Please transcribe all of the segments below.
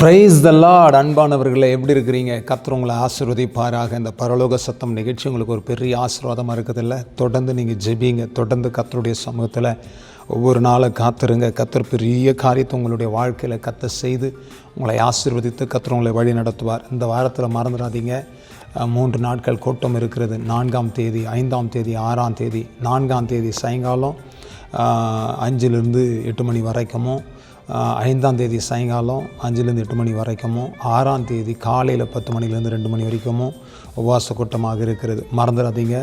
Praise the Lord. அன்பானவர்களே, எப்படி இருக்கிறீங்க? கர்த்தர் உங்களை ஆசீர்வதிப்பாராக. இந்த பரலோக சத்தம் நிகழ்ச்சி உங்களுக்கு ஒரு பெரிய ஆசீர்வாதமாக இருக்குதில்ல. தொடர்ந்து நீங்கள் ஜெபிங்க. தொடர்ந்து கர்த்தருடைய சமூகத்தில் ஒவ்வொரு நாளும் காத்துருங்க. கர்த்தர் பெரிய காரியத்தை உங்களுடைய வாழ்க்கையில் கர்த்தர் செய்து உங்களை ஆசீர்வதித்து கர்த்தர் உங்களை வழி நடத்துவார். இந்த வாரத்தில் மறந்துடாதீங்க, 3 நாட்கள் கூட்டம் இருக்கிறது. 4ஆம் தேதி, 5ஆம் தேதி, 6ஆம் தேதி. 4ஆம் தேதி சாயங்காலம் 5லிருந்து 8 மணி வரைக்கும், 5ஆம் தேதி சாயங்காலம் 5லேருந்து 8 மணி வரைக்கும், 6ஆம் தேதி காலையில் 10 மணிலேருந்து 2 மணி வரைக்கும் உபவாச கூட்டமாக இருக்கிறது. மறந்துடாதீங்க.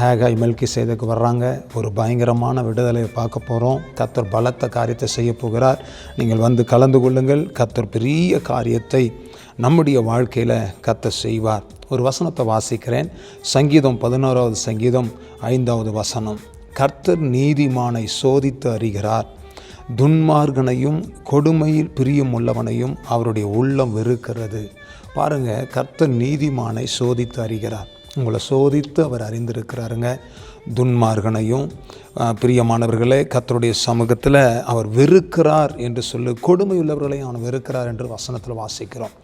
ஆகாய் மெல்கிசேதேக்கு வர்றாங்க. ஒரு பயங்கரமான விடுதலையை பார்க்க போகிறோம். கர்த்தர் பலத்த காரியத்தை செய்ய போகிறார். நீங்கள் வந்து கலந்து கொள்ளுங்கள். கர்த்தர் பெரிய காரியத்தை நம்முடைய வாழ்க்கையில் கர்த்தர் செய்வார். ஒரு வசனத்தை வாசிக்கிறேன். சங்கீதம் 11வது சங்கீதம் 5வது வசனம். கர்த்தர் நீதிமானை சோதித்து அறிகிறார், துன்மார்கனையும் கொடுமையில் பிரியமுள்ளவனையும் அவருடைய உள்ளம் வெறுக்கிறது. பாருங்கள், கர்த்தர் நீதிமானை சோதித்து அறிகிறார். உங்களை சோதித்து அவர் அறிந்திருக்கிறாருங்க. துன்மார்கனையும் பிரியமானவர்களே கர்த்தருடைய சமூகத்தில் அவர் வெறுக்கிறார் என்று சொல்லி, கொடுமை உள்ளவர்களையும் அவர் வெறுக்கிறார் என்று வசனத்தில் வாசிக்கிறோம்.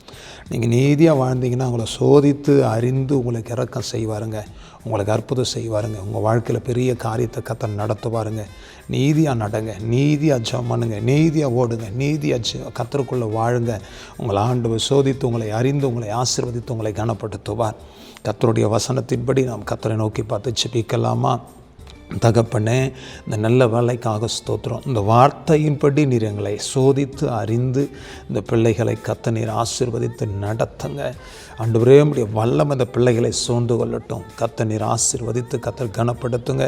நீங்கள் நீதியாக வாழ்ந்தீங்கன்னா உங்களை சோதித்து அறிந்து உங்களுக்கு இரக்கம் செய்வாருங்க, உங்களுக்கு அற்புதம் செய்வாருங்க. உங்கள் வாழ்க்கையில் பெரிய காரியத்தை கர்த்தர் நடத்துவாருங்க. நீதியாக நடங்க, நீதியாக ஜெபம் பண்ணுங்க, நீதியாக ஓடுங்க, நீதியாக கர்த்தருக்குள்ளே வாழுங்க. உங்களை ஆண்டவர் சோதித்து உங்களை அறிந்து உங்களை ஆசீர்வதித்து உங்களை கனப்படுத்துவார். கர்த்தருடைய வசனத்தின்படி நாம் கர்த்தரை நோக்கி பார்த்து ஜெபிக்கலாமா? தகப்பனே, இந்த நல்ல வேலைக்காக ஸ்தோத்திரம். இந்த வார்த்தையின்படி நீர் எங்களை சோதித்து அறிந்து இந்த பிள்ளைகளை கர்த்தர் நீர் ஆசீர்வதித்து நடத்துங்க. ஆண்டவரே, உம்முடைய வல்லம் இந்த பிள்ளைகளை சூழ்ந்து கொள்ளட்டும். கர்த்தர் நீர் ஆசீர்வதித்து கர்த்தர் கனப்படுத்துங்க.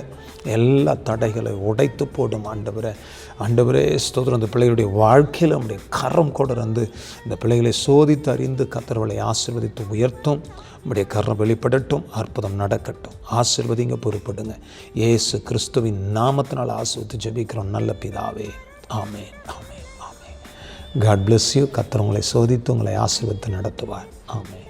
எல்லா தடைகளை உடைத்து போடும். ஆண்டவரே ஸ்தோத்திரம். இந்த பிள்ளைகளுடைய வாழ்க்கையில் உம்முடைய கரம் கூட இருந்து இந்த பிள்ளைகளை சோதித்து அறிந்து கர்த்தர்களை ஆசீர்வதித்து உயர்த்தும். உம்முடைய கரம் வெளிப்படட்டும். அற்புதம் நடக்கட்டும். ஆசீர்வதிங்க, பொறுப்படுங்க. இயேசு கிறிஸ்துவின் நாமத்தினால் ஆசீர்வதித்து ஜெபிக்கிறோம் நல்ல பிதாவே. Amen, amen, amen. God bless you. கர்த்தர் உங்களை சோதித்து உங்களை ஆசீர்வதித்து நடத்துவார். ஆமென்.